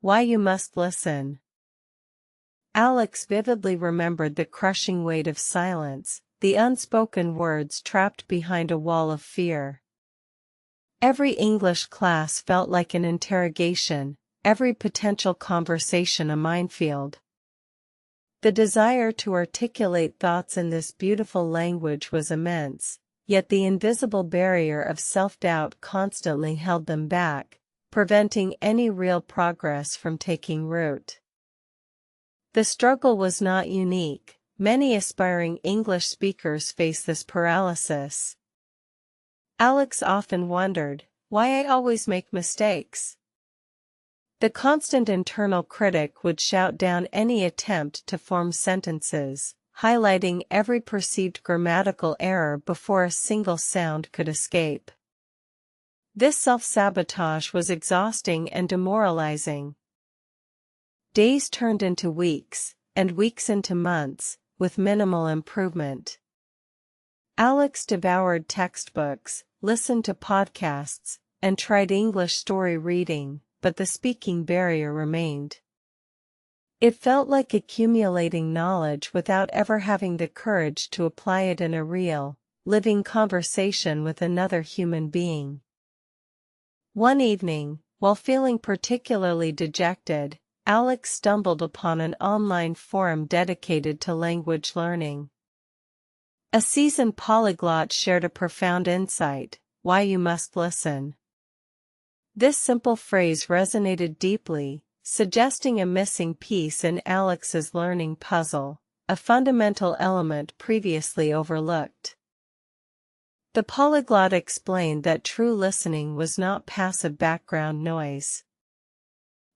Why You Must Listen. Alex vividly remembered the crushing weight of silence, the unspoken words trapped behind a wall of fear. Every English class felt like an interrogation, every potential conversation a minefield. The desire to articulate thoughts in this beautiful language was immense, yet the invisible barrier of self-doubt constantly held them back, preventing any real progress from taking root. The struggle was not unique. Many aspiring English speakers face this paralysis. Alex often wondered, why I always make mistakes. The constant internal critic would shout down any attempt to form sentences, highlighting every perceived grammatical error before a single sound could escape. This self-sabotage was exhausting and demoralizing. Days turned into weeks, and weeks into months, with minimal improvement. Alex devoured textbooks, listened to podcasts, and tried English story reading, but the speaking barrier remained. It felt like accumulating knowledge without ever having the courage to apply it in a real, living conversation with another human being. One evening, while feeling particularly dejected, Alex stumbled upon an online forum dedicated to language learning. A seasoned polyglot shared a profound insight: why you must listen. This simple phrase resonated deeply, suggesting a missing piece in Alex's learning puzzle, a fundamental element previously overlooked. The polyglot explained that true listening was not passive background noise.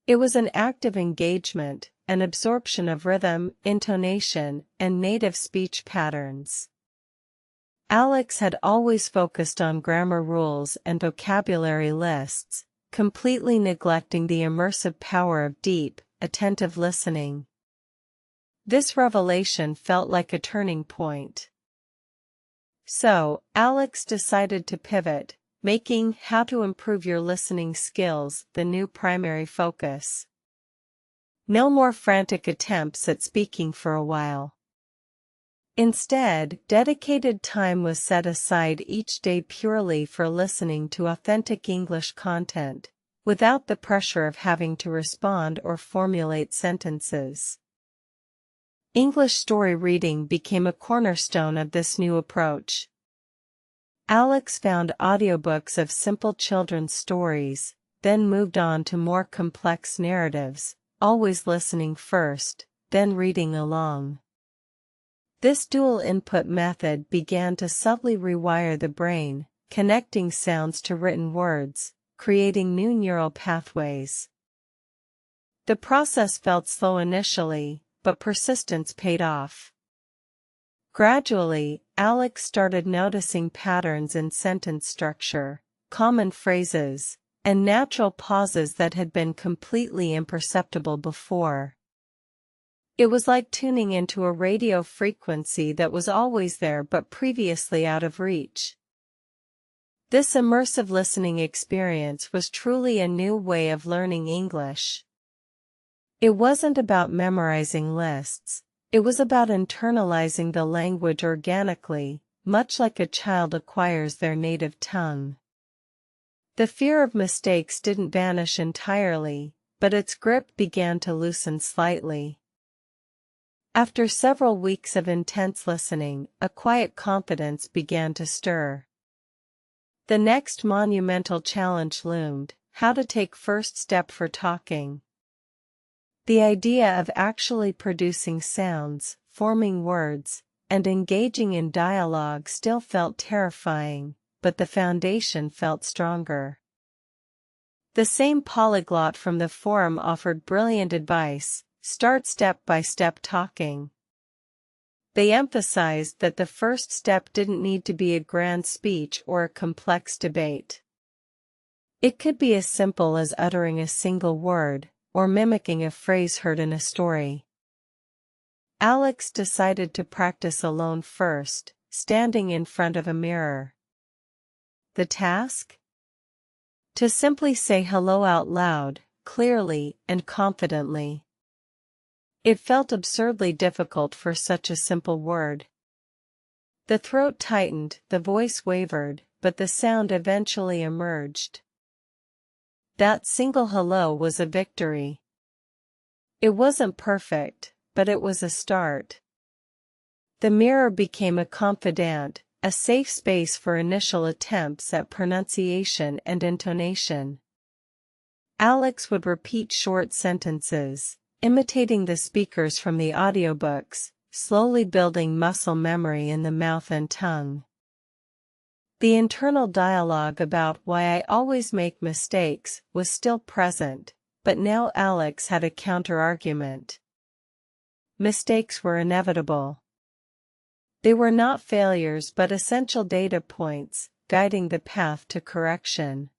It was an active engagement, an absorption of rhythm, intonation, and native speech patterns. Alex had always focused on grammar rules and vocabulary lists, completely neglecting the immersive power of deep, attentive listening. This revelation felt like a turning point. So, Alex decided to pivot, making How to Improve Your Listening Skills the new primary focus. No more frantic attempts at speaking for a while. Instead, dedicated time was set aside each day purely for listening to authentic English content, without the pressure of having to respond or formulate sentences. English story reading became a cornerstone of this new approach. Alex found audiobooks of simple children's stories, then moved on to more complex narratives, always listening first, then reading along. This dual input method began to subtly rewire the brain, connecting sounds to written words, creating new neural pathways. The process felt slow initially, but persistence paid off. Gradually, Alex started noticing patterns in sentence structure, common phrases, and natural pauses that had been completely imperceptible before. It was like tuning into a radio frequency that was always there but previously out of reach. This immersive listening experience was truly a new way of learning English. It wasn't about memorizing lists, it was about internalizing the language organically, much like a child acquires their native tongue. The fear of mistakes didn't vanish entirely, but its grip began to loosen slightly. After several weeks of intense listening, a quiet confidence began to stir. The next monumental challenge loomed: how to take first step for talking. The idea of actually producing sounds, forming words, and engaging in dialogue still felt terrifying, but the foundation felt stronger. The same polyglot from the forum offered brilliant advice: start step-by-step talking. They emphasized that the first step didn't need to be a grand speech or a complex debate. It could be as simple as uttering a single word, or mimicking a phrase heard in a story. Alex decided to practice alone first, standing in front of a mirror. The task? To simply say hello out loud, clearly, and confidently. It felt absurdly difficult for such a simple word. The throat tightened, the voice wavered, but the sound eventually emerged. That single hello was a victory. It wasn't perfect, but it was a start. The mirror became a confidant, a safe space for initial attempts at pronunciation and intonation. Alex would repeat short sentences, imitating the speakers from the audiobooks, slowly building muscle memory in the mouth and tongue. The internal dialogue about why I always make mistakes was still present, but now Alex had a counter-argument. Mistakes were inevitable. They were not failures but essential data points, guiding the path to correction.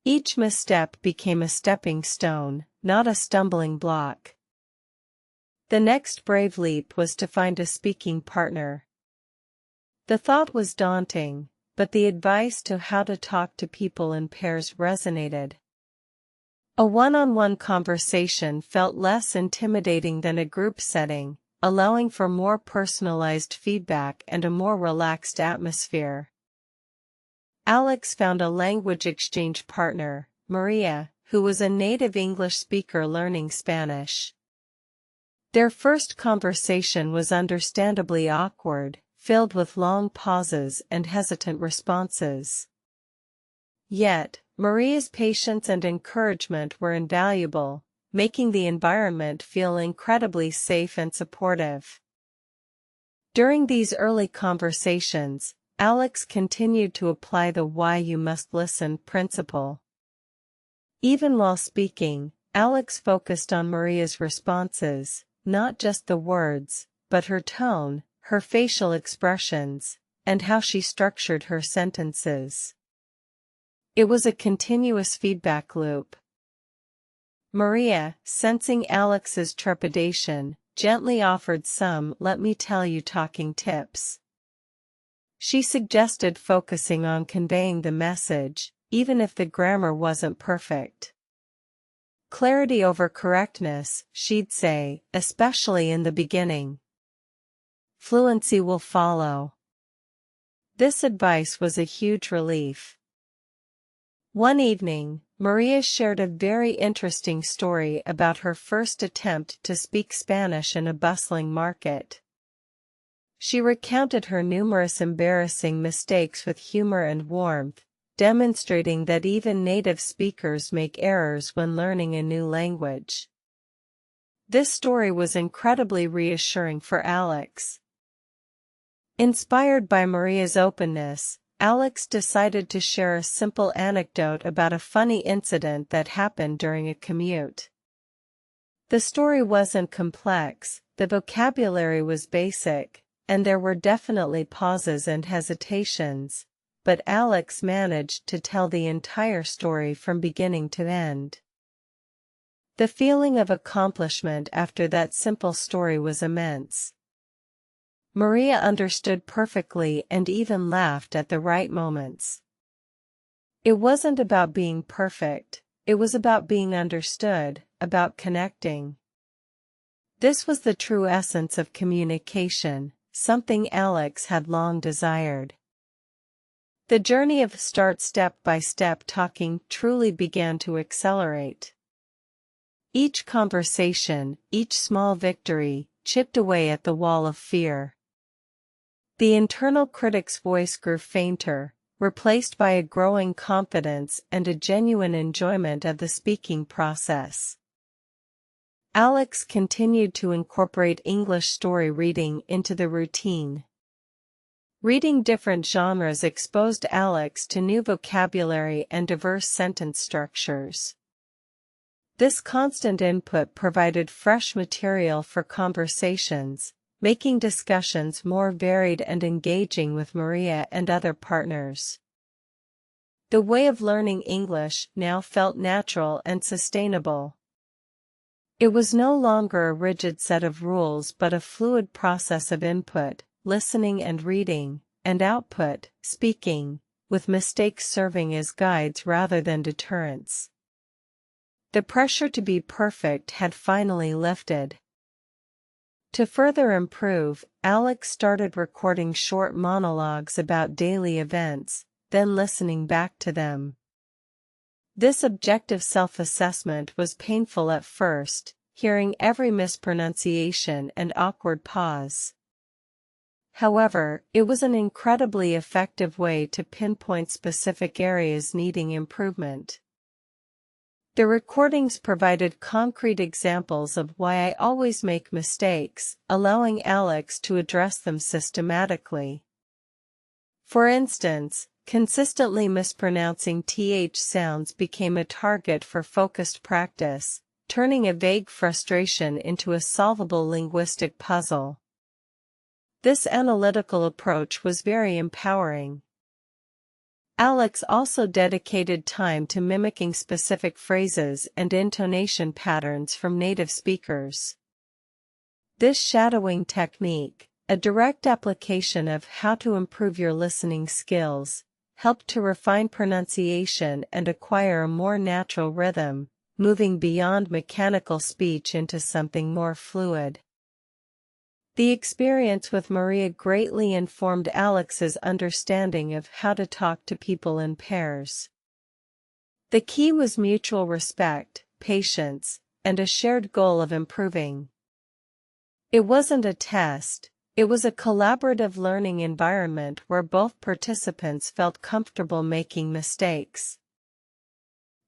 Each misstep became a stepping stone, not a stumbling block. The next brave leap was to find a speaking partner. The thought was daunting, but the advice to how to talk to people in pairs resonated. A one-on-one conversation felt less intimidating than a group setting, allowing for more personalized feedback and a more relaxed atmosphere. Alex found a language exchange partner, Maria, who was a native English speaker learning Spanish. Their first conversation was understandably awkward, filled with long pauses and hesitant responses. Yet, Maria's patience and encouragement were invaluable, making the environment feel incredibly safe and supportive. During these early conversations, Alex continued to apply the "why you must listen" principle. Even while speaking, Alex focused on Maria's responses, not just the words, but her tone, her facial expressions, and how she structured her sentences. It was a continuous feedback loop. Maria, sensing Alex's trepidation, gently offered some "let me tell you" talking tips. She suggested focusing on conveying the message, even if the grammar wasn't perfect. Clarity over correctness, she'd say, especially in the beginning. Fluency will follow. This advice was a huge relief. One evening, Maria shared a very interesting story about her first attempt to speak Spanish in a bustling market. She recounted her numerous embarrassing mistakes with humor and warmth, demonstrating that even native speakers make errors when learning a new language. This story was incredibly reassuring for Alex. Inspired by Maria's openness, Alex decided to share a simple anecdote about a funny incident that happened during a commute. The story wasn't complex, the vocabulary was basic, and there were definitely pauses and hesitations, but Alex managed to tell the entire story from beginning to end. The feeling of accomplishment after that simple story was immense. Maria understood perfectly and even laughed at the right moments. It wasn't about being perfect, it was about being understood, about connecting. This was the true essence of communication, something Alex had long desired. The journey of step-by-step talking truly began to accelerate. Each conversation, each small victory, chipped away at the wall of fear. The internal critic's voice grew fainter, replaced by a growing confidence and a genuine enjoyment of the speaking process. Alex continued to incorporate English story reading into the routine. Reading different genres exposed Alex to new vocabulary and diverse sentence structures. This constant input provided fresh material for conversations, making discussions more varied and engaging with Maria and other partners. The way of learning English now felt natural and sustainable. It was no longer a rigid set of rules but a fluid process of input, listening and reading, and output, speaking, with mistakes serving as guides rather than deterrents. The pressure to be perfect had finally lifted. To further improve, Alex started recording short monologues about daily events, then listening back to them. This objective self-assessment was painful at first, hearing every mispronunciation and awkward pause. However, it was an incredibly effective way to pinpoint specific areas needing improvement. The recordings provided concrete examples of why I always make mistakes, allowing Alex to address them systematically. For instance, consistently mispronouncing th sounds became a target for focused practice, turning a vague frustration into a solvable linguistic puzzle. This analytical approach was very empowering. Alex also dedicated time to mimicking specific phrases and intonation patterns from native speakers. This shadowing technique, a direct application of how to improve your listening skills, helped to refine pronunciation and acquire a more natural rhythm, moving beyond mechanical speech into something more fluid. The experience with Maria greatly informed Alex's understanding of how to talk to people in pairs. The key was mutual respect, patience, and a shared goal of improving. It wasn't a test, it was a collaborative learning environment where both participants felt comfortable making mistakes.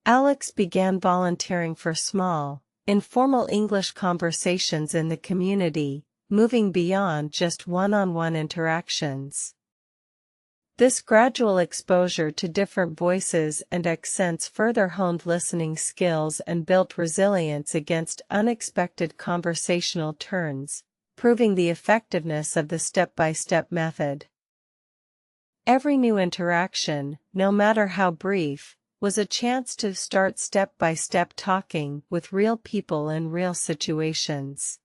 Alex began volunteering for small, informal English conversations in the community, moving beyond just one-on-one interactions. This gradual exposure to different voices and accents further honed listening skills and built resilience against unexpected conversational turns, proving the effectiveness of the step-by-step method. Every new interaction, no matter how brief, was a chance to start step-by-step talking with real people in real situations.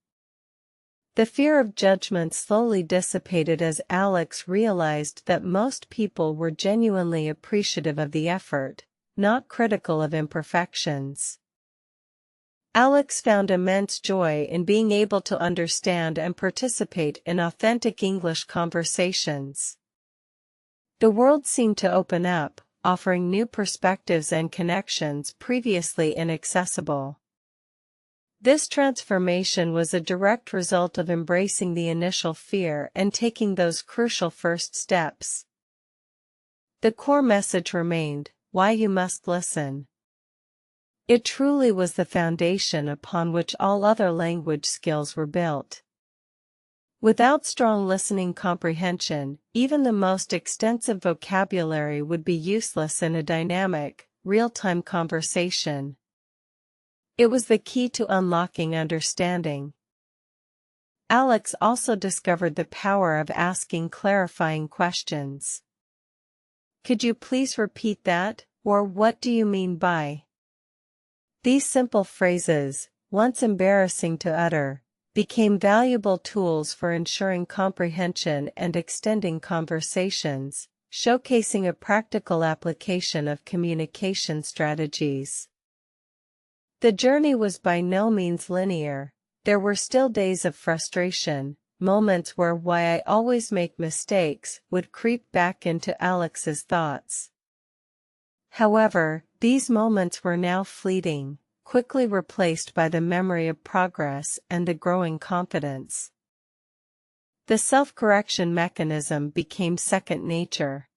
The fear of judgment slowly dissipated as Alex realized that most people were genuinely appreciative of the effort, not critical of imperfections. Alex found immense joy in being able to understand and participate in authentic English conversations. The world seemed to open up, offering new perspectives and connections previously inaccessible. This transformation was a direct result of embracing the initial fear and taking those crucial first steps. The core message remained, why you must listen. It truly was the foundation upon which all other language skills were built. Without strong listening comprehension, even the most extensive vocabulary would be useless in a dynamic, real-time conversation. It was the key to unlocking understanding. Alex also discovered the power of asking clarifying questions. Could you please repeat that, or what do you mean by? These simple phrases, once embarrassing to utter, became valuable tools for ensuring comprehension and extending conversations, showcasing a practical application of communication strategies. The journey was by no means linear. There were still days of frustration, moments where why I always make mistakes would creep back into Alex's thoughts. However, these moments were now fleeting, quickly replaced by the memory of progress and a growing confidence. The self-correction mechanism became second nature.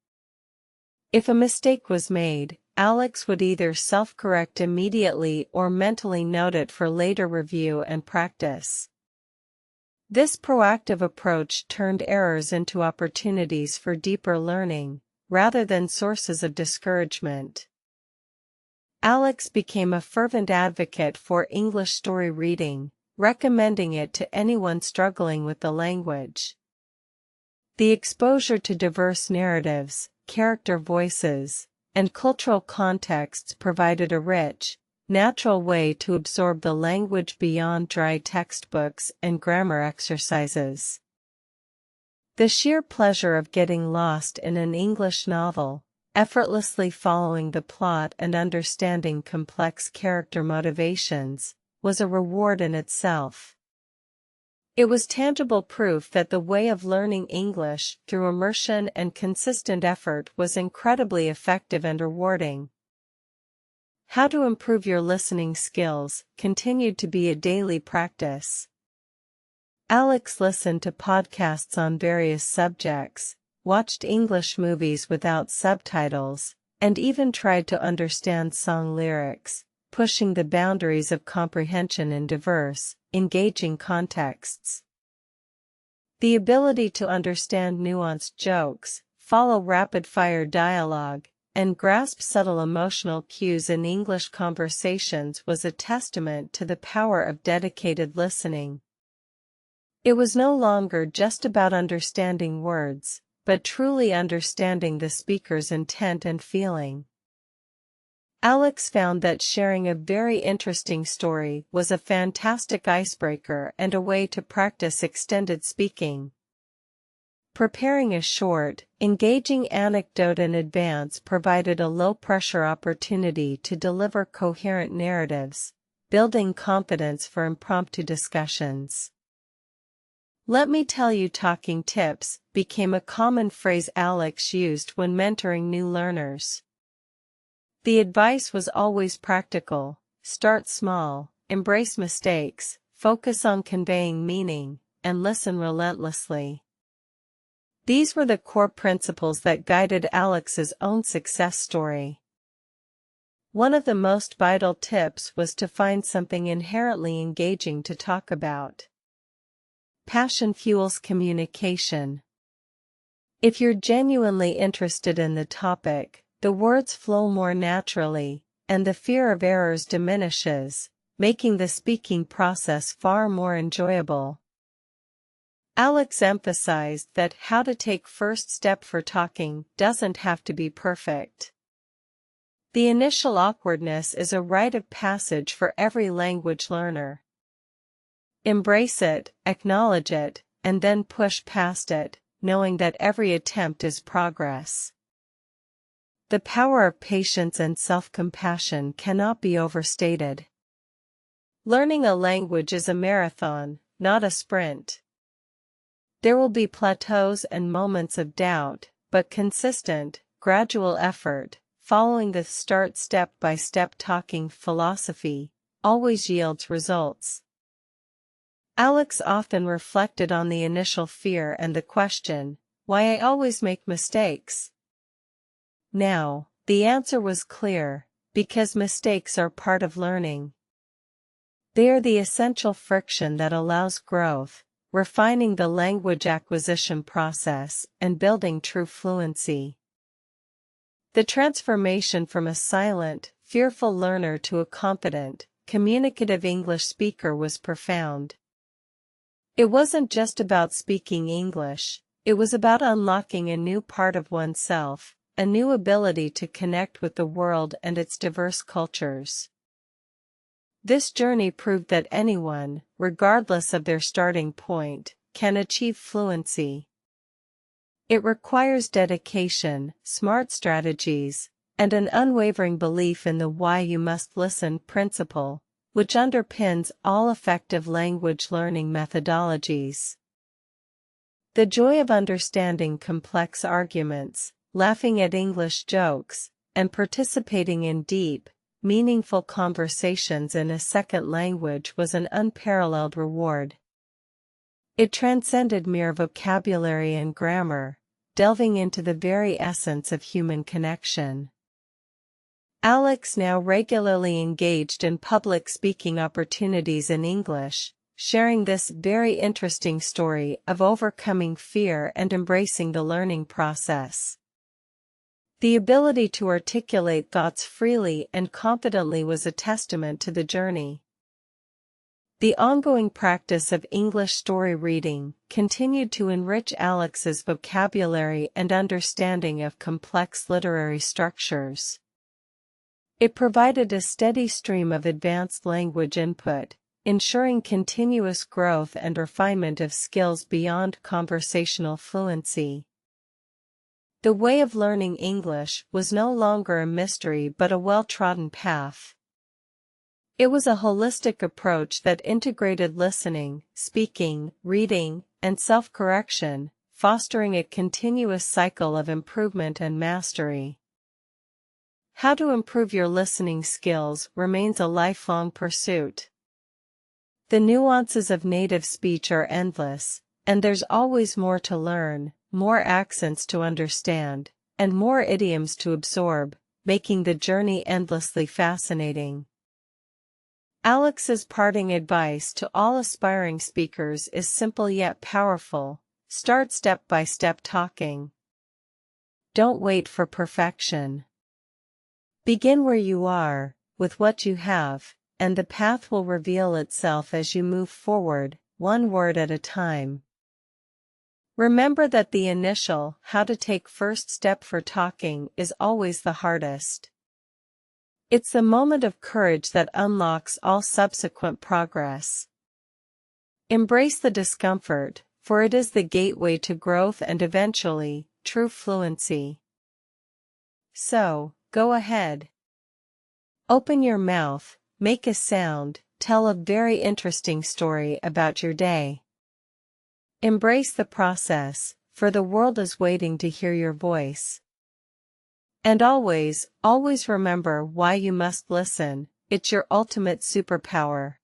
If a mistake was made, Alex would either self-correct immediately or mentally note it for later review and practice. This proactive approach turned errors into opportunities for deeper learning, rather than sources of discouragement. Alex became a fervent advocate for English story reading, recommending it to anyone struggling with the language. The exposure to diverse narratives, character voices, and cultural contexts provided a rich, natural way to absorb the language beyond dry textbooks and grammar exercises. The sheer pleasure of getting lost in an English novel, effortlessly following the plot and understanding complex character motivations, was a reward in itself. It was tangible proof that the way of learning English through immersion and consistent effort was incredibly effective and rewarding. How to improve your listening skills continued to be a daily practice. Alex listened to podcasts on various subjects, watched English movies without subtitles, and even tried to understand song lyrics, pushing the boundaries of comprehension in diverse, engaging contexts. The ability to understand nuanced jokes, follow rapid-fire dialogue, and grasp subtle emotional cues in English conversations was a testament to the power of dedicated listening. It was no longer just about understanding words, but truly understanding the speaker's intent and feeling. Alex found that sharing a very interesting story was a fantastic icebreaker and a way to practice extended speaking. Preparing a short, engaging anecdote in advance provided a low-pressure opportunity to deliver coherent narratives, building confidence for impromptu discussions. "Let me tell you talking tips" became a common phrase Alex used when mentoring new learners. The advice was always practical: start small, embrace mistakes, focus on conveying meaning, and listen relentlessly. These were the core principles that guided Alex's own success story. One of the most vital tips was to find something inherently engaging to talk about. Passion fuels communication. If you're genuinely interested in the topic, the words flow more naturally, and the fear of errors diminishes, making the speaking process far more enjoyable. Alex emphasized that how to take first step for talking doesn't have to be perfect. The initial awkwardness is a rite of passage for every language learner. Embrace it, acknowledge it, and then push past it, knowing that every attempt is progress. The power of patience and self-compassion cannot be overstated. Learning a language is a marathon, not a sprint. There will be plateaus and moments of doubt, but consistent, gradual effort, following the start step-by-step talking philosophy, always yields results. Alex often reflected on the initial fear and the question, "Why I always make mistakes?" Now, the answer was clear: because mistakes are part of learning. They are the essential friction that allows growth, refining the language acquisition process, and building true fluency. The transformation from a silent, fearful learner to a confident, communicative English speaker was profound. It wasn't just about speaking English, it was about unlocking a new part of oneself, a new ability to connect with the world and its diverse cultures. This journey proved that anyone, regardless of their starting point, can achieve fluency. It requires dedication, smart strategies, and an unwavering belief in the "why you must listen" principle, which underpins all effective language learning methodologies. The joy of understanding complex arguments, laughing at English jokes, and participating in deep, meaningful conversations in a second language was an unparalleled reward. It transcended mere vocabulary and grammar, delving into the very essence of human connection. Alex now regularly engaged in public speaking opportunities in English, sharing this very interesting story of overcoming fear and embracing the learning process. The ability to articulate thoughts freely and confidently was a testament to the journey. The ongoing practice of English story reading continued to enrich Alex's vocabulary and understanding of complex literary structures. It provided a steady stream of advanced language input, ensuring continuous growth and refinement of skills beyond conversational fluency. The way of learning English was no longer a mystery but a well-trodden path. It was a holistic approach that integrated listening, speaking, reading, and self-correction, fostering a continuous cycle of improvement and mastery. How to improve your listening skills remains a lifelong pursuit. The nuances of native speech are endless, and there's always more to learn, more accents to understand, and more idioms to absorb, making the journey endlessly fascinating. Alex's parting advice to all aspiring speakers is simple yet powerful: start step by step talking. Don't wait for perfection. Begin where you are, with what you have, and the path will reveal itself as you move forward, one word at a time. Remember that the initial, how to take first step for talking is always the hardest. It's the moment of courage that unlocks all subsequent progress. Embrace the discomfort, for it is the gateway to growth and eventually, true fluency. So, go ahead. Open your mouth, make a sound, tell a very interesting story about your day. Embrace the process, for the world is waiting to hear your voice. And always, always remember why you must listen. It's your ultimate superpower.